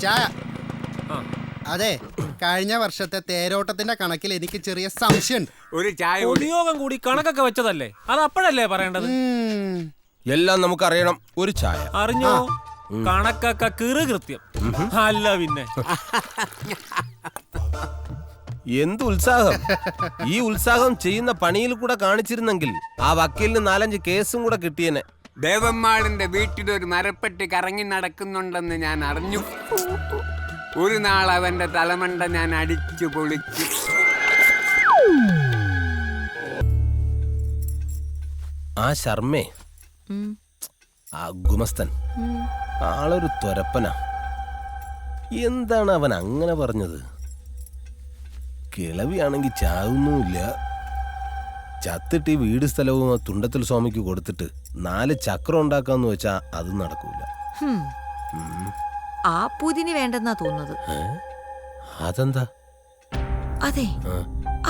ചായ. അതെ, കഴിഞ്ഞ വർഷത്തെ തേരോട്ടത്തിന്റെ കണക്കിൽ എനിക്ക് ചെറിയ സംശയമുണ്ട്. ഒരു ചായ ഉപയോഗം കൂടി കണക്കൊക്കെ വെച്ചതല്ലേ, അത് അപ്പോഴല്ലേ പറയേണ്ടത്? എല്ലാം നമുക്കറിയണം. ഒരു ചായ. അറിഞ്ഞോ? കണക്കൊക്കെ കൃത്യം. അല്ല പിന്നെ എന്ത് ഉത്സാഹം! ഈ ഉത്സാഹം ചെയ്യുന്ന പണിയിൽ കൂടെ കാണിച്ചിരുന്നെങ്കിൽ ആ വക്കീലിന് 4-5 കേസും കൂടെ കിട്ടിയേനെ. ദേവമ്മാളിന്റെ വീട്ടിലൊരു മരപ്പെട്ടി കറങ്ങി നടക്കുന്നുണ്ടെന്ന് ഞാൻ അറിഞ്ഞു. ഒരു നാൾ അവന്റെ തലമണ്ട ഞാൻ അടിച്ചു പൊളിച്ചു. ആ ശർമ്മേ, ആ ഗുമസ്തൻ ആളൊരു ത്വരപ്പനാ. എന്താണ് അവൻ അങ്ങനെ പറഞ്ഞത്? കിളവിയാണെങ്കി ചാവുന്നുമില്ല. ചത്തിട്ട് ഈ വീട് സ്ഥലവും ആ തുണ്ടത്തിൽ സ്വാമിക്ക് കൊടുത്തിട്ട് 4 ചക്രം ഉണ്ടാക്കാന്ന് വെച്ചാ അത് നടക്കൂല. ആ പൂതിന് വേണ്ടെന്നാ തോന്നുന്നത്. അതെന്താ? അതെ,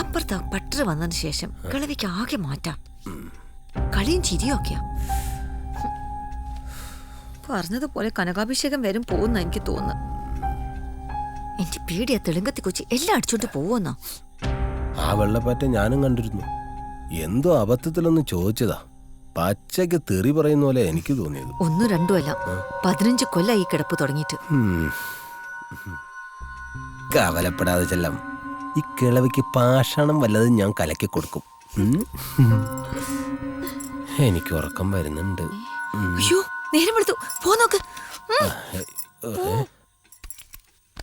അപ്പുറത്ത് പട്ടർ വന്നതിന് ശേഷം കിളവിക്ക് ആകെ മാറ്റാം. കളിയും ചിരിയൊക്കെയാ. പറഞ്ഞതുപോലെ കനകാഭിഷേകം വരും പോകുന്ന എനിക്ക് തോന്നുന്നു. എന്റെ പേടിയാ തെളുങ്കത്തി കൊച്ചി എല്ലാം അടിച്ചോണ്ട് പോവുന്നാ. ആ വെള്ളപ്പാറ്റ ഞാനും കണ്ടിരുന്നു. എന്തോ അബദ്ധത്തിലൊന്ന് ചോദിച്ചതാ. പച്ചയ്ക്ക് തെറി പറയുന്ന പോലെ എനിക്ക് തോന്നിയത്. 1-2 അല്ല, 15 കൊല്ലം ഈ കിടപ്പ് തുടങ്ങിയിട്ട്. കവലപ്പെടാതെ ചെല്ലാം. ഈ കിളവിക്ക് പാഷാണം വല്ലതും ഞാൻ കലക്കി കൊടുക്കും. എനിക്ക് ഉറക്കം വരുന്നുണ്ട്. അയ്യോ, നേരം എടുത്തു. പോ നോക്ക്.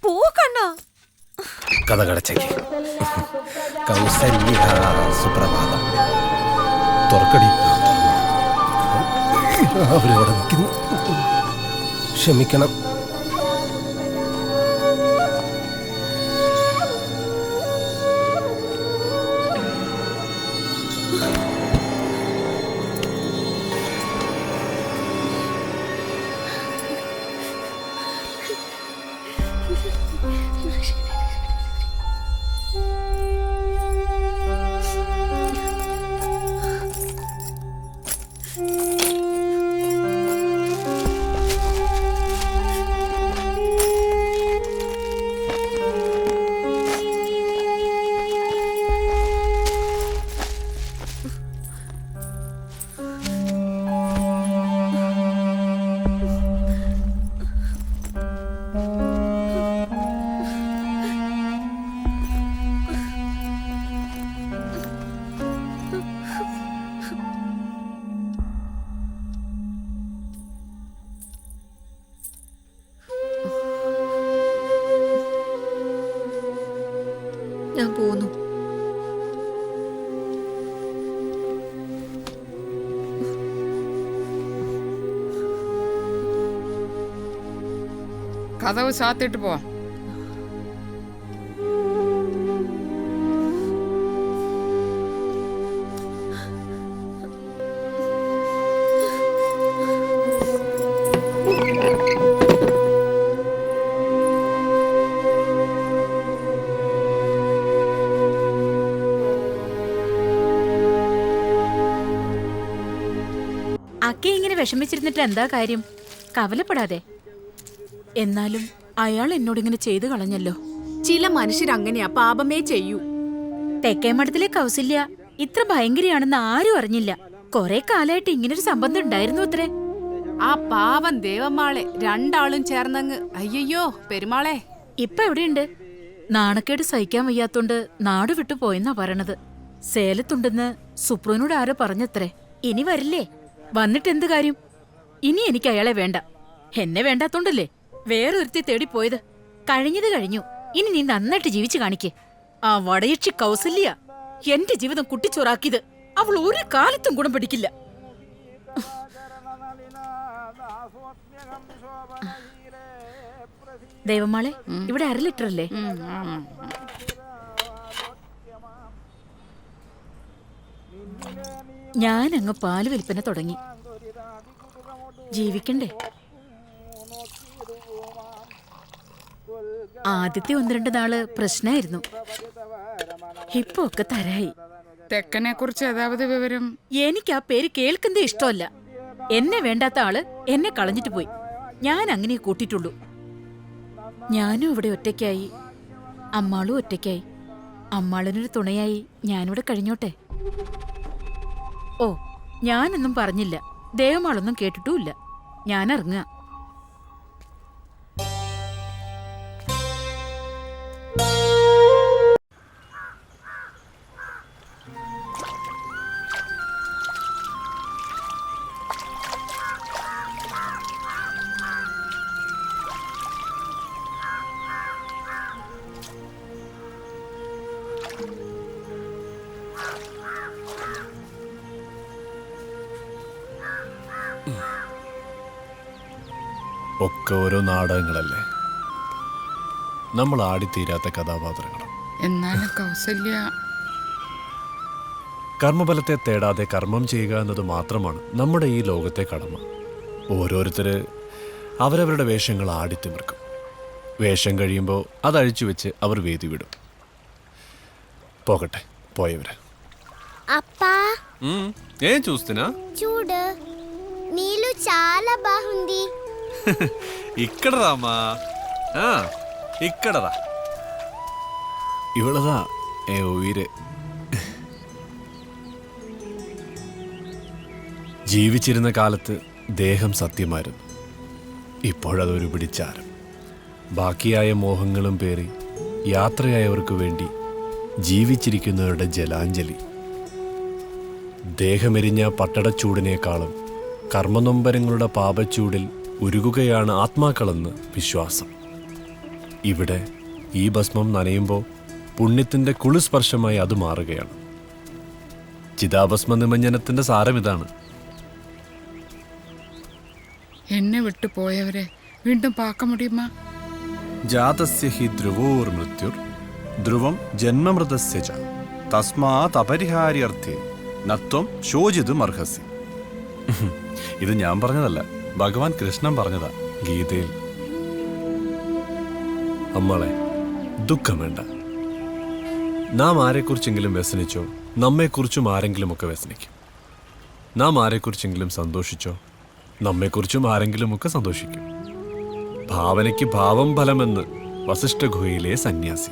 പോ കണ്ണാ. കഥ കടച്ചേക്ക്. കൗസല്യ സുപ്രഭാതം. തുറക്കടി. അവരവിടെ നിൽക്കുന്നു. ക്ഷമിക്കണം. ഞാൻ പോന്നു. കഥവ് സാത്തിട്ട് പോവാ. അക്കെ ഇങ്ങനെ വിഷമിച്ചിരുന്നിട്ട് എന്താ കാര്യം? കവലപ്പെടാതെ. എന്നാലും അയാൾ എന്നോടിങ്ങനെ ചെയ്തു കളഞ്ഞല്ലോ. ചില മനുഷ്യരങ്ങനെയാ, പാപമേ ചെയ്യൂ. തെക്കേമഠത്തിലെ കൗസല്യ ഇത്ര ഭയങ്കരയാണെന്ന് ആരും അറിഞ്ഞില്ല. കൊറേ കാലായിട്ട് ഇങ്ങനൊരു സംബന്ധം ഉണ്ടായിരുന്നു അത്രേ. ആ പാവം ദേവമ്മാളെ 2 ആളും ചേർന്നങ്ങ് അയ്യോ പെരുമാളെ. ഇപ്പൊ എവിടെയുണ്ട്? നാണക്കേട് സഹിക്കാൻ വയ്യാത്തോണ്ട് നാട് വിട്ടു പോയെന്നാ പറയണത്. സേലത്തുണ്ടെന്ന് സുപ്രൂനോട് ആരോ പറഞ്ഞത്രേ. ഇനി വരില്ലേ? വന്നിട്ടെന്ത് കാര്യം? ഇനി എനിക്ക് അയാളെ വേണ്ട. എന്നെ വേണ്ടാത്തോണ്ടല്ലേ വേറൊരുത്തി തേടിപ്പോയത്. കഴിഞ്ഞത് കഴിഞ്ഞു. ഇനി നീ നന്നായിട്ട് ജീവിച്ചു കാണിക്ക്. ആ വടയക്ഷി കൗസല്യ എന്റെ ജീവിതം കുട്ടിച്ചോറാക്കിയത് അവൾ ഒരു കാലത്തും ഗുണം പിടിക്കില്ല. ദേവമാളെ, ഇവിടെ 1/2 ലിറ്റർ അല്ലേ? ഞാൻ അങ്ങ് പാല് വിൽപ്പന തുടങ്ങി. ജീവിക്കണ്ടേ? ആദ്യത്തെ 1-2 നാള് പ്രശ്നമായിരുന്നു. ഇപ്പൊ ഒക്കെ തരായി. തെക്കനെ കുറിച്ച് ഏതാവത് വിവരം? എനിക്ക് ആ പേര് കേൾക്കുന്നത് ഇഷ്ടമല്ല. എന്നെ വേണ്ടാത്ത ആള് എന്നെ കളഞ്ഞിട്ട് പോയി. ഞാൻ അങ്ങനെ കൂട്ടിട്ടുള്ളൂ. ഞാനും ഇവിടെ ഒറ്റയ്ക്കായി, അമ്മാളും ഒറ്റയ്ക്കായി. അമ്മാളിനൊരു തുണയായി ഞാനിവിടെ കഴിഞ്ഞോട്ടെ. ഓ, ഞാനൊന്നും പറഞ്ഞില്ല, ദേവമാളൊന്നും കേട്ടിട്ടുമില്ല. ഞാൻ ഇറങ്ങുക. ഒക്കെ ഓരോ നാടകങ്ങളല്ലേ, നമ്മൾ ആടിത്തീരാത്ത കഥാപാത്രങ്ങൾ. എന്നാലും കൗസല്യ കർമ്മഫലത്തെ തേടാതെ കർമ്മം ചെയ്യുക എന്നത് മാത്രമാണ് നമ്മുടെ ഈ ലോകത്തെ കടമ. ഓരോരുത്തര് അവരവരുടെ വേഷങ്ങൾ ആടിത്തിമിർക്കും. വേഷം കഴിയുമ്പോൾ അതഴിച്ചു വെച്ച് അവർ വേദി വിടും. పోగట్టే పోయేవరే అప్పా ఏం చూస్తున్నా చూడు నీళ్ళు చాలా బాగుంది ఇక్కడ రామా ఇక్కడ రా ఇవళదా ఏ ఉయిరే ജീവിച്ചിരുന്ന കാലത്ത് ദേഹം സത്യമായിരുന്നു. ഇപ്പോഴതൊരു പിടിച്ചാരം. ബാക്കിയായ മോഹങ്ങളും പേറി യാത്രയായവർക്ക് വേണ്ടി ജീവിച്ചിരിക്കുന്നവരുടെ ജലാഞ്ജലി. ദേഹമെരിഞ്ഞ പട്ടടച്ചൂടിനേക്കാളും കർമ്മനൊമ്പരങ്ങളുടെ പാപച്ചൂടിൽ ഉരുകുകയാണ് ആത്മാക്കളെന്ന് വിശ്വാസം. ഇവിടെ ഈ ഭസ്മം നനയുമ്പോൾ പുണ്യത്തിൻ്റെ കുളിസ്പർശമായി അത് മാറുകയാണ്. ചിതാഭസ്മ നിമഞ്ജനത്തിൻ്റെ സാരം ഇതാണ്. എന്നെ വിട്ടു പോയവരെ വീണ്ടും പാക്ക മുടിയുമാ? ജാതസ്യ ഹി ധ്രുവോർ മൃത്യുർ ധ്രുവം ജന്മമൃതസ്യ ച തസ്മാത് അപരിഹാര്യർത്ഥേ നത്വം ശോചിതും അർഹസി. ഇത് ഞാൻ പറഞ്ഞതല്ല, ഭഗവാൻ കൃഷ്ണൻ പറഞ്ഞതാ ഗീതയിൽ. അമ്മളെ, ദുഃഖം വേണ്ട. നാം ആരെക്കുറിച്ചെങ്കിലും വ്യസനിച്ചോ നമ്മെക്കുറിച്ചും ആരെങ്കിലുമൊക്കെ വ്യസനിക്കും. നാം ആരെക്കുറിച്ചെങ്കിലും സന്തോഷിച്ചോ നമ്മെക്കുറിച്ചും ആരെങ്കിലുമൊക്കെ സന്തോഷിക്കും. ഭാവനയ്ക്ക് ഭാവം ഫലമെന്ന് വസിഷ്ഠ ഗുഹയിലെ സന്യാസി.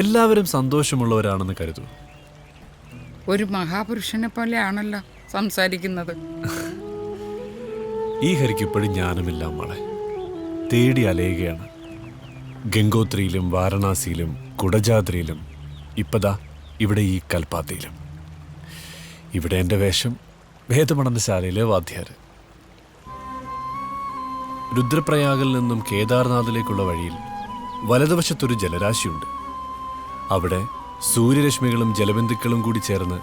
എല്ലാവരും സന്തോഷമുള്ളവരാണെന്ന് കരുതൂ. ഒരു മഹാപുരുഷനെ പോലെയാണല്ലോ സംസാരിക്കുന്നത്. ഈ ഹരിക്കിപ്പോഴും ജ്ഞാനമില്ല അമ്മളെ. തേടി അലയുകയാണ്. ഗംഗോത്രിയിലും വാരണാസിയിലും കുടജാദ്രിയിലും ഇപ്പതാ ഇവിടെ ഈ കൽപ്പാത്തിയിലും. ഇവിടെ എൻ്റെ വേഷം വേദപഠനശാലയിലെ വാദ്യാര്. രുദ്രപ്രയാഗിൽ നിന്നും കേദാർനാഥിലേക്കുള്ള വഴിയിൽ വലതുവശത്തൊരു ജലരാശിയുണ്ട്. അവിടെ സൂര്യരശ്മികളും ജലബിന്ദുക്കളും കൂടി ചേർന്ന്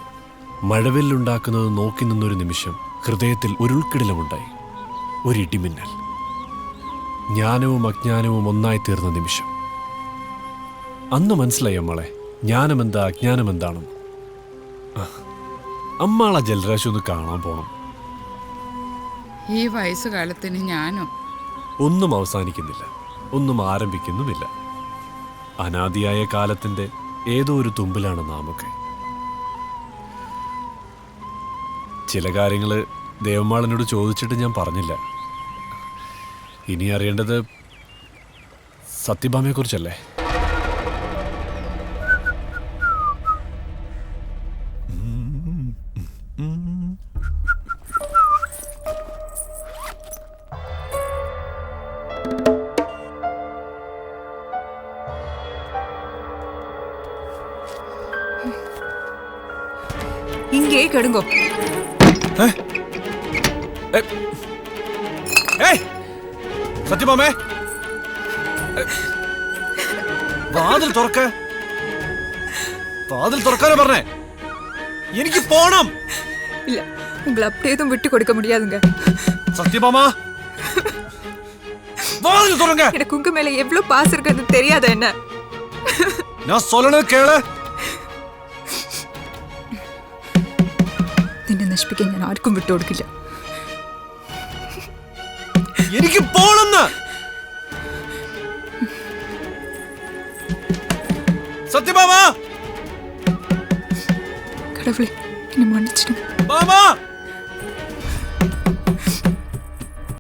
മഴവില്ലുണ്ടാക്കുന്നത് നോക്കി നിന്നൊരു നിമിഷം ഹൃദയത്തിൽ ഒരുൾക്കിടിലമുണ്ടായി. ഒരിടിമിന്നൽ. ജ്ഞാനവും അജ്ഞാനവും ഒന്നായി തീർന്ന നിമിഷം. അന്ന് മനസ്സിലായി അമ്മളെ, ജ്ഞാനമെന്താ അജ്ഞാനമെന്താണെന്ന്. അമ്മാളെ ജലരാശി ഒന്ന് കാണാൻ പോണം. ഈ വയസ്സുകാലത്തിന് ഞാനും. ഒന്നും അവസാനിക്കുന്നില്ല, ഒന്നും ആരംഭിക്കുന്നുമില്ല. അനാദിയായ കാലത്തിന്റെ ഏതോ ഒരു തുമ്പിലാണ് നാമൊക്കെ. ചില കാര്യങ്ങൾ ദേവമാളനോട് ചോദിച്ചിട്ട് ഞാൻ പറഞ്ഞില്ല. ഇനി അറിയേണ്ടത് സത്യഭാമയെക്കുറിച്ചല്ലേ? இங்கே கெடுங்கோ. സത്യഭാമേ, വാതിൽ തുറക്ക. വാതിൽ തുറക്കാനാ പറഞ്ഞേ. എനിക്ക് പോണം. இல்ல, உங்களை அப்படியே எதுவும் விட்டு கொடுக்க முடியாதுங்க. சத்யபாமா, வாதில் துறங்க. எனக்கு உங்க மேல எவ்வளவு பாசம் இருக்குன்னு தெரியாத என்ன? நான் சொல்லணும் கேளு. നിന്നെ നശിപ്പിക്കാൻ ഞാൻ ആർക്കും വിട്ടു കൊടുക്കില്ല. എനിക്ക് പോണെന്ന്. സത്യഭാമ, കടവുളെ എന്നെ മன்னிச்சிடுங்க. മാമാ,